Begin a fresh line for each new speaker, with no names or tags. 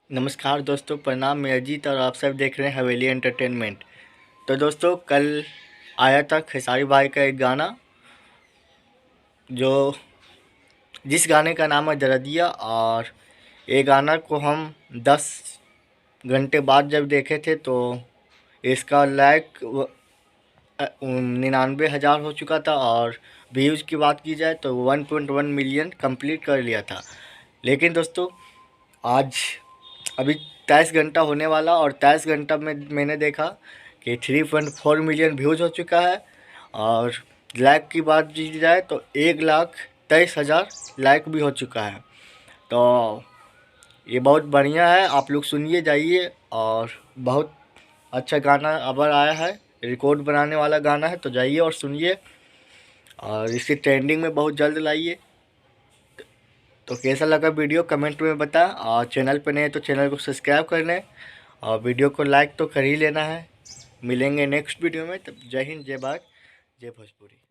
नमस्कार दोस्तों, प्रणाम। मैं अजीत और आप सब देख रहे हैं हवेली एंटरटेनमेंट। तो दोस्तों, कल आया था खेसारी भाई का एक गाना, जो जिस गाने का नाम है दरदिया। और ये गाना को हम 10 घंटे बाद जब देखे थे तो इसका लाइक 99,000 हो चुका था, और व्यूज़ की बात की जाए तो 1.1 मिलियन कंप्लीट कर लिया था। लेकिन दोस्तों, आज अभी 23 घंटा होने वाला, और 23 घंटा में मैंने देखा कि 3.4 मिलियन व्यूज़ हो चुका है। और लाइक की बात की जाए तो 1,23,000 लाइक भी हो चुका है। तो ये बहुत बढ़िया है, आप लोग सुनिए जाइए। और बहुत अच्छा गाना अब आया है, रिकॉर्ड बनाने वाला गाना है, तो जाइए और सुनिए और इसे ट्रेंडिंग में बहुत जल्द लाइए। तो कैसा लगा वीडियो कमेंट में बताएं, और चैनल पर नए तो चैनल को सब्सक्राइब कर लें, और वीडियो को लाइक तो कर ही लेना है। मिलेंगे नेक्स्ट वीडियो में, तब जय हिंद, जय भारत, जय भोजपुरी।